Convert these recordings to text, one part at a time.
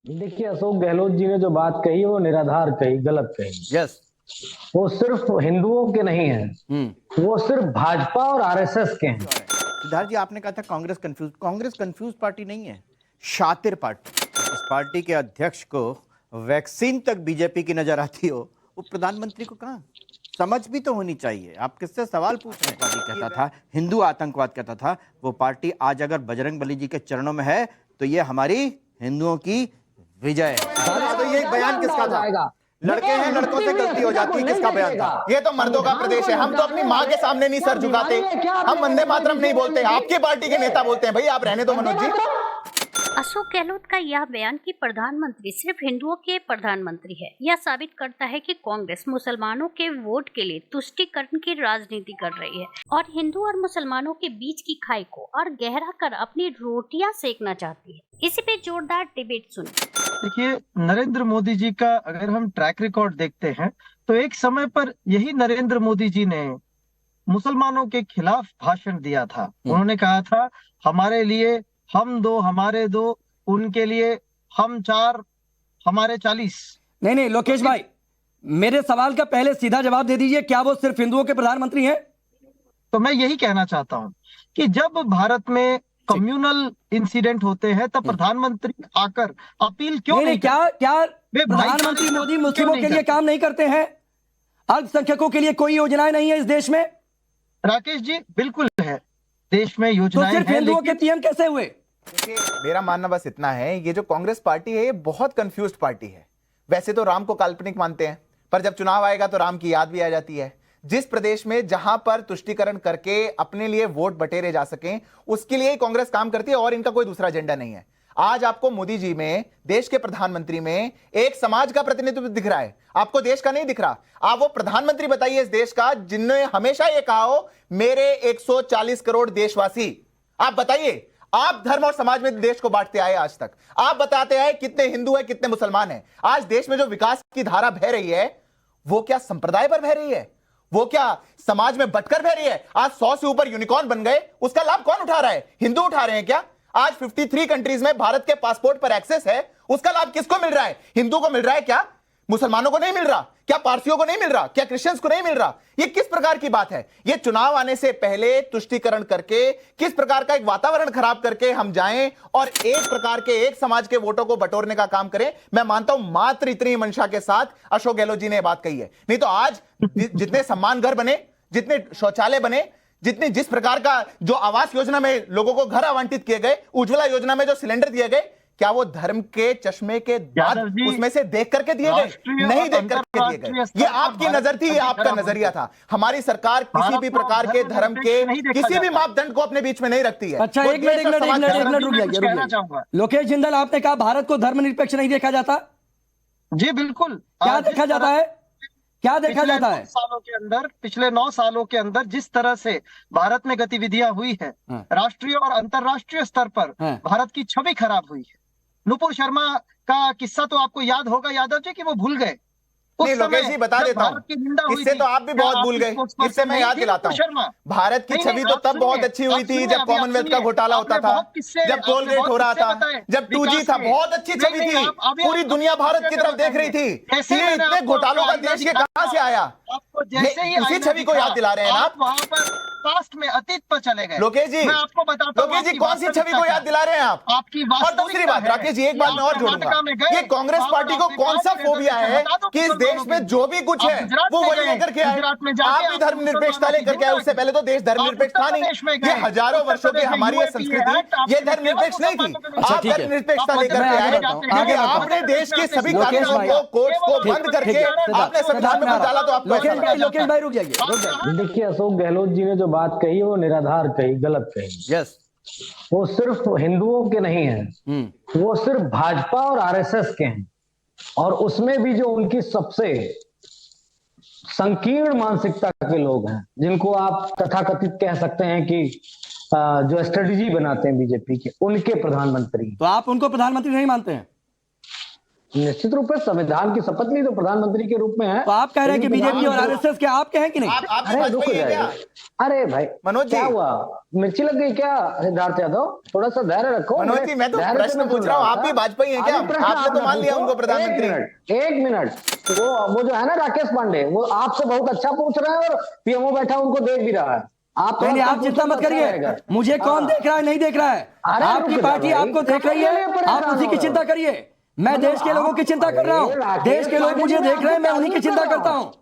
देखिए, अशोक गहलोत जी ने जो बात कही वो निराधार कही, गलत कही। यस। वो सिर्फ हिंदुओं के नहीं है, वो सिर्फ भाजपा और आरएसएस के हैं। सिद्धार्थ जी, आपने कहा था कांग्रेस कंफ्यूज पार्टी नहीं है, शातिर पार्टी। इस पार्टी के अध्यक्ष को वैक्सीन तक बीजेपी की नजर आती हो, वो प्रधानमंत्री को कहां समझ भी तो होनी चाहिए। आप किससे सवाल पूछ रहे हैं? आतंकवादी कहता था, हिंदू आतंकवाद कहता था, वो पार्टी आज अगर बजरंग बली जी के चरणों में है तो ये हमारी हिंदुओं की विजय है। तो ये बयान किसका था? लड़के हैं, लड़कों से गलती हो जाती है, किसका बयान था? ये तो मर्दों का प्रदेश है। हम तो अपनी माँ के सामने नहीं सर झुकाते, हम वंदे मातरम नहीं बोलते, आपकी पार्टी के नेता बोलते हैं। भाई आप रहने दो मनोज जी। अशोक गहलोत का यह बयान कि प्रधानमंत्री सिर्फ हिंदुओं के प्रधानमंत्री है, यह साबित करता है कि कांग्रेस मुसलमानों के वोट के लिए तुष्टीकरण की राजनीति कर रही है और हिंदू और मुसलमानों के बीच की खाई को और गहरा कर अपनी रोटियां सेकना चाहती है। इसी पे जोरदार डिबेट सुनिए। देखिए, नरेंद्र मोदी जी का अगर हम ट्रैक रिकॉर्ड देखते हैं तो एक समय पर यही नरेंद्र मोदी जी ने मुसलमानों के खिलाफ भाषण दिया था। उन्होंने कहा था, हमारे लिए हम दो, हमारे दो, उनके लिए हम चार, हमारे 40। नहीं लोकेश भाई, मेरे सवाल का पहले सीधा जवाब दे दीजिए, क्या वो सिर्फ हिंदुओं के प्रधानमंत्री हैं? तो मैं यही कहना चाहता हूं कि जब भारत में कम्युनल इंसिडेंट होते हैं तब प्रधानमंत्री आकर अपील क्यों नहीं क्या प्रधानमंत्री मोदी मुस्लिमों के लिए काम नहीं करते हैं? अल्पसंख्यकों के लिए कोई योजनाएं नहीं है इस देश में? राकेश जी, बिल्कुल है, देश में योजनाएं तो सिर्फ हिंदुओं के पीएम कैसे हुए? मेरा मानना बस इतना है, ये जो कांग्रेस पार्टी है ये बहुत कंफ्यूज्ड पार्टी है। वैसे तो राम को काल्पनिक मानते हैं, पर जब चुनाव आएगा तो राम की याद भी आ जाती है। जिस प्रदेश में जहां पर तुष्टीकरण करके अपने लिए वोट बटेरे जा सकें, उसके लिए ही कांग्रेस काम करती है और इनका कोई दूसरा एजेंडा नहीं है। आज आपको मोदी जी में, देश के प्रधानमंत्री में एक समाज का प्रतिनिधित्व दिख रहा है, आपको देश का नहीं दिख रहा। आप वो प्रधानमंत्री बताइए इस देश का जिन्होंने हमेशा ये कहा हो, मेरे 140 करोड़ देशवासी। आप बताइए, आप धर्म और समाज में देश को बांटते आए आज तक। आप बताते आए कितने हिंदू हैं, कितने मुसलमान हैं। आज देश में जो विकास की धारा बह रही है, वो क्या संप्रदाय पर बह रही है? वो क्या समाज में बटकर बह रही है? आज 100 से ऊपर यूनिकॉर्न बन गए, उसका लाभ कौन उठा रहा है? हिंदू उठा रहे हैं क्या? आज 53 कंट्रीज में भारत के पासपोर्ट पर एक्सेस है, उसका लाभ किसको मिल रहा है? हिंदू को मिल रहा है क्या? मुसलमानों को नहीं मिल रहा क्या? पारसियों को नहीं मिल रहा क्या? क्रिश्चियंस को नहीं मिल रहा? ये किस प्रकार की बात है? ये चुनाव आने से पहले तुष्टीकरण करके किस प्रकार का एक वातावरण खराब करके हम जाएं और एक प्रकार के एक समाज के वोटों को बटोरने का काम करें। मैं मानता हूं मात्र इतनी मंशा के साथ अशोक गहलोत जी ने बात कही है, नहीं तो आज जितने सम्मान घर बने, जितने शौचालय बने, जितनी जिस प्रकार का जो आवास योजना में लोगों को घर आवंटित किए गए, उज्ज्वला योजना में जो सिलेंडर दिए गए, क्या वो धर्म के चश्मे के बाद उसमें से देख करके दिए गए? नहीं देख करके दिए गए। ये आपकी नजर थी, ये आपका नजरिया था। हमारी सरकार किसी भी प्रकार के धर्म के किसी भी मापदंड को अपने बीच में नहीं रखती है। अच्छा, एक मिनट रुक जाइए। लोकेश जिंदल, आपने कहा भारत को धर्मनिरपेक्ष नहीं देखा जाता। जी बिल्कुल। क्या देखा जाता है? क्या देखा जाता है? पिछले 9 सालों के अंदर जिस तरह से भारत में गतिविधियां हुई है, राष्ट्रीय और अंतर्राष्ट्रीय स्तर पर भारत की छवि खराब हुई है। नुपुर शर्मा का किस्सा तो आपको याद होगा यादव जी, कि वो भूल गए। नहीं लोकेश जी, बता देता हूं, किससे तो आप भी बहुत भूल गए, किससे मैं याद दिलाता हूं। भारत की छवि तो तब बहुत अच्छी हुई थी जब कॉमनवेल्थ का घोटाला होता था, जब टोल गेट हो रहा था, जब 2G था, बहुत अच्छी छवि थी। पूरी दुनिया भारत की तरफ देख रही थी। ये इतने घोटालों का देश ये कहां से आया? उसी छवि को याद दिला रहे हैं आप। वहां पर पास्ट में, अतीत पर चले गए। लोकेश जी, मैं आपको बताता हूं, लोकेश जी, कौन सी छवि को याद दिला रहे हैं आप? आपकी और दूसरी बात राकेश जी, एक बात मैं और जोड़ूंगा, ये कांग्रेस पार्टी को कौन सा फोबिया है कि इस देश में जो भी कुछ है वो वही लेकर के आए। आप भी धर्मनिरपेक्षता लेकर के आए, उससे पहले तो देश धर्मनिरपेक्ष था नहीं। ये हजारों वर्षों की हमारी संस्कृति ये धर्मनिरपेक्ष नहीं थी। आप धर्मनिरपेक्षता लेकर के आए क्योंकि आपने देश के सभी कानूनों को, कोर्ट्स को बंद करके आपने संविधान में डाला। तो आपको लोकेश भाई रुक जाइए। देखिए, अशोक गहलोत जी ने जो बात कही वो निराधार कही, गलत कही। यस। वो सिर्फ हिंदुओं के नहीं है, वो सिर्फ भाजपा और आरएसएस के हैं। और उसमें भी जो उनकी सबसे संकीर्ण मानसिकता के लोग हैं, जिनको आप तथाकथित कह सकते हैं कि जो स्ट्रेटेजी बनाते हैं बीजेपी के, उनके प्रधानमंत्री। तो आप उनको प्रधानमंत्री नहीं मानते हैं? निश्चित रूप से संविधान की शपथ ली तो प्रधानमंत्री के रूप में है। तो आप कह रहे हैं कि बीजेपी और आरएसएस के आपके हैं कि नहीं? आप भी अरे रुक वाजपेयी हैं क्या? जाइए। अरे भाई मनोज क्या जी। हुआ, मिर्ची लग गई क्या सिद्धार्थ यादव? थोड़ा सा धैर्य रखो। मनोज जी, मैं तो प्रश्न पूछ रहा हूँ, आप भी वाजपेयी हैं क्या? आपने तो मान लिया उनको प्रधानमंत्री। एक मिनट, वो जो है ना राकेश पांडे, वो आपसे बहुत अच्छा पूछ रहे हैं और पीएमओ बैठा उनको देख भी रहा है। आप नहीं, आप चिंता मत करिए, मुझे कौन देख रहा है नहीं देख रहा है, आपकी पार्टी आपको देख रही है, आप उसी की चिंता करिए। मैं देश के लोगों की चिंता कर रहा हूँ, देश के लोग मुझे देख रहे हैं, मैं उन्हीं की चिंता करता हूँ।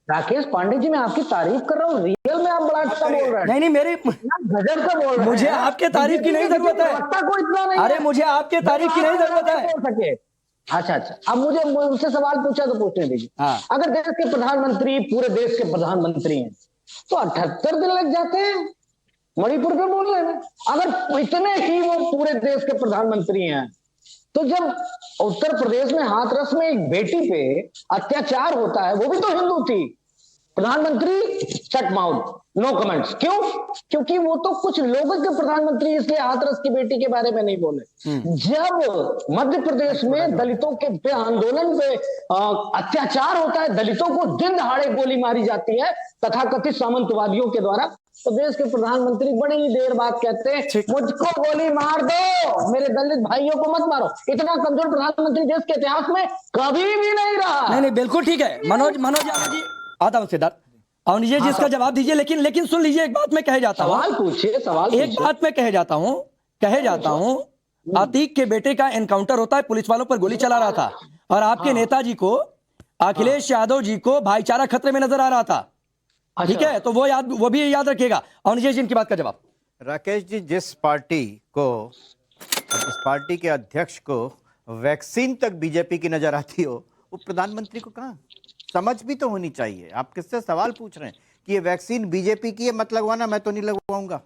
राकेश पांडे जी, मैं आपकी तारीफ कर रहा हूँ, रियल में आप बड़ा अच्छा बोल रहे हैं। नहीं नहीं, मेरी गजब से बोल रहे हैं। मुझे आपके तारीफ की नहीं जरूरत है, को इतना नहीं अरे मुझे आपके तारीफ की नहीं जरूरत है। अच्छा, अब मुझे मुझसे सवाल पूछा तो पूछने दीजिए। हाँ। अगर देश के प्रधानमंत्री पूरे देश के प्रधानमंत्री हैं तो 78 दिन लग जाते हैं मणिपुर पे बोलने में। अगर इतने ही वो पूरे देश के प्रधानमंत्री हैं तो जब उत्तर प्रदेश में हाथरस में एक बेटी पे अत्याचार होता है, वो भी तो हिंदू थी, प्रधानमंत्री शट माउथ, नो कमेंट्स। क्यों? क्योंकि वो तो कुछ लोगों के प्रधानमंत्री, इसलिए हाथरस की बेटी के बारे में नहीं बोले। जब मध्य प्रदेश में दलितों के आंदोलन पे अत्याचार होता है, दलितों को दिन दहाड़े गोली मारी जाती है तथाकथित सामंतवादियों के द्वारा, तो देश के प्रधानमंत्री बड़ी ही देर बाद कहते हैं मुझको गोली मार दो, मेरे दलित भाइयों को मत मारो। इतना कमजोर प्रधानमंत्री देश के इतिहास में कभी भी नहीं रहा। नहीं नहीं, बिल्कुल ठीक है। मनोज यादव जी, आता हूं सिद्धार्थ, और ये जिसका जवाब दीजिए, लेकिन सुन लीजिए, एक बात मैं कहे जाता हूँ, सवाल पूछिए, सवाल एक बात मैं कहे जाता हूँ, अतीक के बेटे का एनकाउंटर होता है, पुलिस वालों पर गोली चला रहा था, और आपके नेताजी को, अखिलेश यादव जी को भाईचारा खतरे में नजर आ रहा था। ठीक है, तो वो भी याद रखिएगा। और निजेश जी, इनकी बात का जवाब। राकेश जी, जिस पार्टी के अध्यक्ष को वैक्सीन तक बीजेपी की नजर आती हो, वो प्रधानमंत्री को कहां समझ भी तो होनी चाहिए। आप किससे सवाल पूछ रहे हैं कि ये वैक्सीन बीजेपी की है, मत लगवाना, मैं तो नहीं लगवाऊंगा।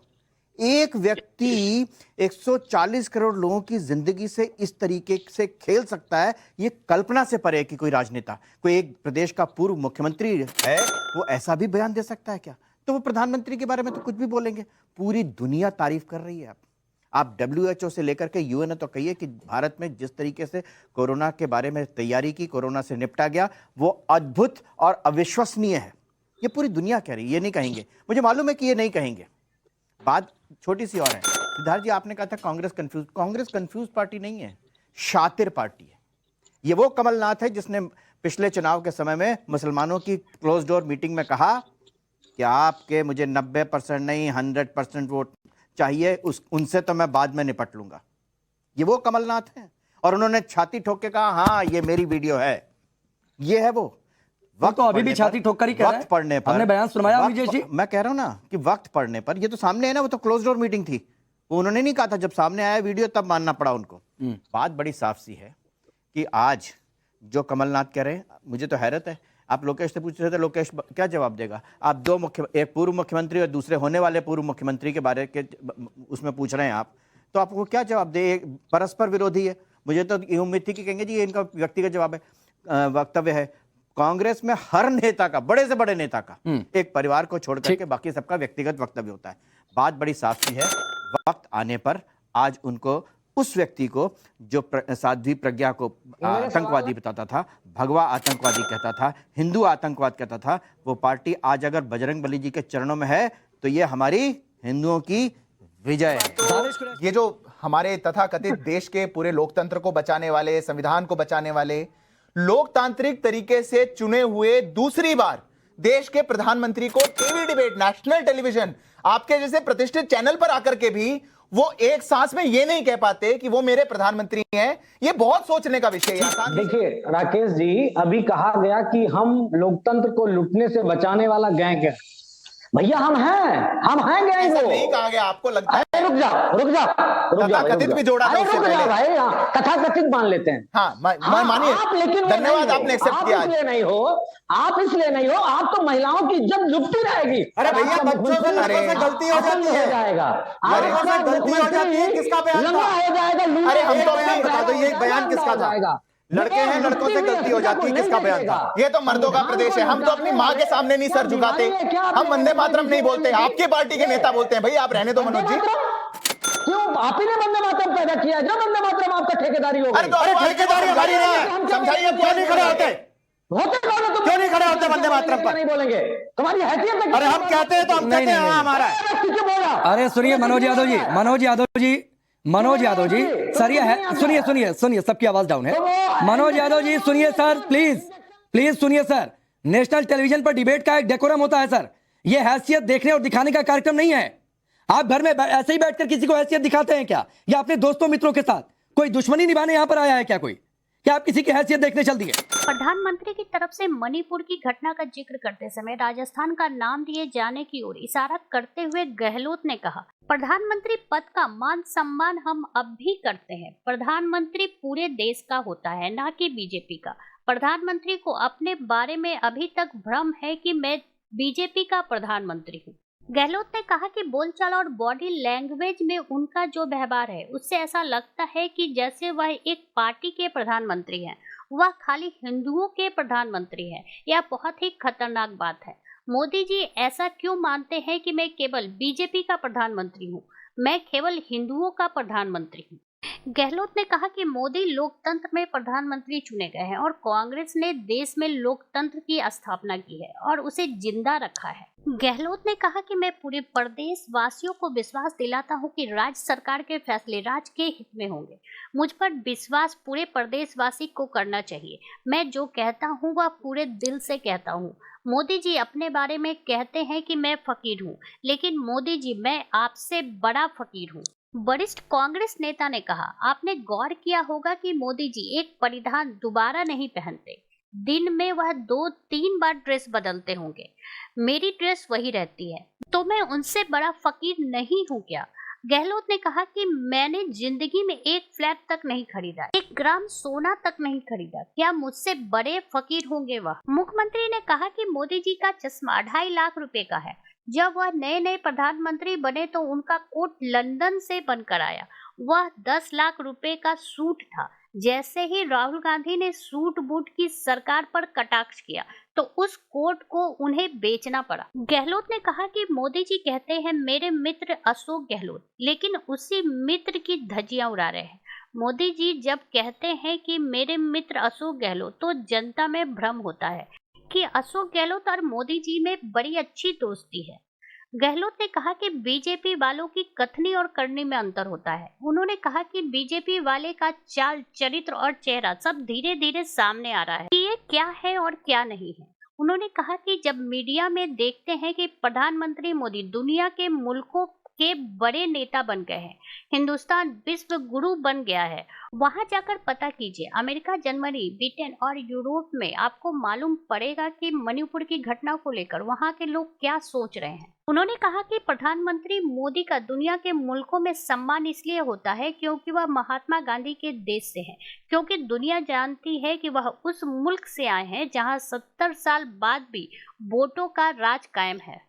एक व्यक्ति 140 करोड़ लोगों की जिंदगी से इस तरीके से खेल सकता है, ये कल्पना से परे कि कोई राजनेता, कोई एक प्रदेश का पूर्व मुख्यमंत्री है, वो ऐसा भी बयान दे सकता है क्या? तो वो प्रधानमंत्री के बारे में तो कुछ भी बोलेंगे। पूरी दुनिया तारीफ कर रही है। आप WHO से लेकर के UN तो कहिए कि भारत में जिस तरीके से कोरोना के बारे में तैयारी की, कोरोना से निपटा गया, वो अद्भुत और अविश्वसनीय है। ये पूरी दुनिया कह रही है, ये नहीं कहेंगे, मुझे मालूम है कि ये नहीं कहेंगे। बात छोटी सी और है। सिद्धार्थ जी, आपने कहा था कांग्रेस कंफ्यूज पार्टी नहीं है, शातिर पार्टी है। ये वो कमलनाथ है जिसने पिछले चुनाव के समय में मुसलमानों की क्लोज डोर मीटिंग में कहा कि आपके मुझे 90% नहीं 100% वोट चाहिए, उनसे तो मैं बाद में निपट लूंगा। ये वो कमलनाथ हैं, और उन्होंने छाती ठोक के कहा हाँ ये मेरी वीडियो है। ये है वो वक्त, तो अभी भी छाती ठोक कर ही कह रहे हैं। वक्त पढ़ने पर हमने बयान सुनवाया विजय जी। मैं कह रहा हूं ना कि वक्त पढ़ने पर, ये तो सामने है ना, वो तो क्लोज डोर मीटिंग थी, वो उन्होंने नहीं कहा था, जब सामने आया वीडियो तब मानना पड़ा उनको। बात बड़ी साफ सी है कि आज जो कमलनाथ कह रहे हैं, मुझे तो हैरत है। आप लोकेश से पूछ रहे थे, लोकेश क्या जवाब देगा? आप एक पूर्व मुख्यमंत्री और दूसरे होने वाले पूर्व मुख्यमंत्री के बारे के उसमें पूछ रहे हैं आप, तो आपको क्या जवाब दे? परस्पर विरोधी है। मुझे तो ये उम्मीद थी कि कहेंगे जी ये इनका व्यक्तिगत जवाब है, वक्तव्य है। कांग्रेस में हर नेता का, बड़े से बड़े नेता का, एक परिवार को छोड़ करके बाकी सबका व्यक्तिगत वक्तव्य होता है। बात बड़ी साफ सी है, वक्त आने पर आज उनको, उस व्यक्ति को जो साध्वी प्रज्ञा को आतंकवादी बताता था, भगवा आतंकवादी कहता था, हिंदू आतंकवाद कहता था, वो पार्टी आज अगर बजरंगबली जी के चरणों में है तो ये हमारी हिंदुओं की विजय है। ये जो हमारे तथाकथित देश के पूरे लोकतंत्र को बचाने वाले, संविधान को बचाने वाले, लोकतांत्रिक तरीके से चुने हुए दूसरी बार देश के प्रधानमंत्री को टीवी डिबेट, नेशनल टेलीविजन, आपके जैसे प्रतिष्ठित चैनल पर आकर के भी वो एक सांस में ये नहीं कह पाते कि वो मेरे प्रधानमंत्री हैं, ये बहुत सोचने का विषय है। देखिए राकेश जी, अभी कहा गया कि हम लोकतंत्र को लूटने से बचाने वाला गैंग है। भैया हम हैं गैंग। वो नहीं कहा गया, आपको लगता है? रुक जाओ तथाकथित भी जोड़ा था उससे पहले। भाई तथाकथित मान लेते हैं। हाँ, मानिए, धन्यवाद, आपने एक्सेप्ट किया। आप इसलिए नहीं हो, आप तो महिलाओं की इज्जत लुटती रहेगी। अरे भैया, बच्चों से गलती हो जाती है, गलती हो जाती है, किसका बयान हो जाएगा? अरे हम तो अपनी बता दो, ये बयान किसका था? लड़के हैं, लड़कों से गलती हो जाती है, किसका बयान था? ये तो मर्दों का प्रदेश है। हम तो अपनी माँ के सामने नहीं सर झुकाते, हम वंदे मातरम नहीं बोलते, आपकी पार्टी के नेता बोलते हैं। भाई आप रहने दो मनोज जी। क्यों आप ही ने वंदे मातरम पैदा किया, जो वंदे मातरम आपका ठेकेदारी हो गई। अरे ठेकेदारी हमारी नहीं है, समझाइए, क्यों नहीं खड़े होते? होते कौन हो तुम? क्यों नहीं खड़े होते वंदे मातरम पर? नहीं बोलेंगे, तुम्हारी हैसियत है। अरे हम कहते हैं तो हम कहते हैं हाँ हमारा है। क्यों बोला? अरे सुनिए मनोज यादव जी, मनोज यादव जी सर, ये है, सुनिए, सबकी आवाज डाउन है। मनोज यादव जी सुनिए सर, प्लीज सुनिए सर। नेशनल टेलीविजन पर डिबेट का एक डेकोरम होता है सर, ये हैसियत देखने और दिखाने का कार्यक्रम नहीं है। आप घर में ऐसे ही बैठकर किसी को हैसियत दिखाते हैं क्या, या अपने दोस्तों मित्रों के साथ कोई दुश्मनी निभाने यहां पर आया है क्या कोई, क्या आप किसी की हैसियत देखने चल दिए? प्रधानमंत्री की तरफ से मणिपुर की घटना का जिक्र करते समय राजस्थान का नाम दिए जाने की ओर इशारा करते हुए गहलोत ने कहा, प्रधानमंत्री पद का मान सम्मान हम अब भी करते हैं। प्रधानमंत्री पूरे देश का होता है, ना कि बीजेपी का। प्रधानमंत्री को अपने बारे में अभी तक भ्रम है कि मैं बीजेपी का प्रधानमंत्री हूँ। गहलोत ने कहा कि बोलचाल और बॉडी लैंग्वेज में उनका जो व्यवहार है उससे ऐसा लगता है कि जैसे वह एक पार्टी के प्रधानमंत्री हैं, वह खाली हिंदुओं के प्रधानमंत्री हैं। यह बहुत ही खतरनाक बात है। मोदी जी ऐसा क्यों मानते हैं कि मैं केवल बीजेपी का प्रधानमंत्री हूँ, मैं केवल हिंदुओं का प्रधानमंत्री हूँ। गहलोत ने कहा कि मोदी लोकतंत्र में प्रधानमंत्री चुने गए हैं और कांग्रेस ने देश में लोकतंत्र की स्थापना की है और उसे जिंदा रखा है। गहलोत ने कहा कि मैं पूरे प्रदेश वासियों को विश्वास दिलाता हूं कि राज्य सरकार के फैसले राज्य के हित में होंगे। मुझ पर विश्वास पूरे प्रदेशवासी को करना चाहिए। मैं जो कहता हूं वह पूरे दिल से कहता हूं। मोदी जी अपने बारे में कहते हैं कि मैं फकीर हूं, लेकिन मोदी जी मैं आपसे बड़ा फकीर हूं। वरिष्ठ कांग्रेस नेता ने कहा, आपने गौर किया होगा कि मोदी जी एक परिधान दोबारा नहीं पहनते। दिन में वह 2-3 बार ड्रेस बदलते होंगे। मेरी ड्रेस वही रहती है, तो मैं उनसे बड़ा फकीर नहीं हूँ क्या? गहलोत ने कहा कि मैंने जिंदगी में एक फ्लैट तक नहीं खरीदा, 1 ग्राम सोना तक नहीं खरीदा, क्या मुझसे बड़े फकीर होंगे वह? मुख्यमंत्री ने कहा कि मोदी जी का चश्मा 2.5 लाख रुपए का है। जब वह नए प्रधानमंत्री बने तो उनका कोट लंदन से बनकर आया। वह 10 लाख रुपए का सूट था। जैसे ही राहुल गांधी ने सूट बूट की सरकार पर कटाक्ष किया तो उस कोट को उन्हें बेचना पड़ा। गहलोत ने कहा कि मोदी जी कहते हैं मेरे मित्र अशोक गहलोत, लेकिन उसी मित्र की धज्जियां उड़ा रहे हैं। मोदी जी जब कहते हैं कि मेरे मित्र अशोक गहलोत, तो जनता में भ्रम होता है कि अशोक गहलोत और मोदी जी में बड़ी अच्छी दोस्ती है। गहलोत ने कहा कि बीजेपी वालों की कथनी और करनी में अंतर होता है। उन्होंने कहा कि बीजेपी वाले का चाल, चरित्र और चेहरा सब धीरे धीरे सामने आ रहा है कि ये क्या है और क्या नहीं है। उन्होंने कहा कि जब मीडिया में देखते हैं कि प्रधानमंत्री मोदी दुनिया के मुल्कों के बड़े नेता बन गए हैं, हिंदुस्तान विश्व गुरु बन गया है, वहां जाकर पता कीजिए। अमेरिका, जर्मनी, ब्रिटेन और यूरोप में आपको मालूम पड़ेगा कि मणिपुर की घटना को लेकर वहां के लोग क्या सोच रहे हैं। उन्होंने कहा कि प्रधानमंत्री मोदी का दुनिया के मुल्कों में सम्मान इसलिए होता है क्योंकि वह महात्मा गांधी के देश से है, क्योंकि दुनिया जानती है कि वह उस मुल्क से आए हैं जहां 70 साल बाद भी वोटों का राज कायम है।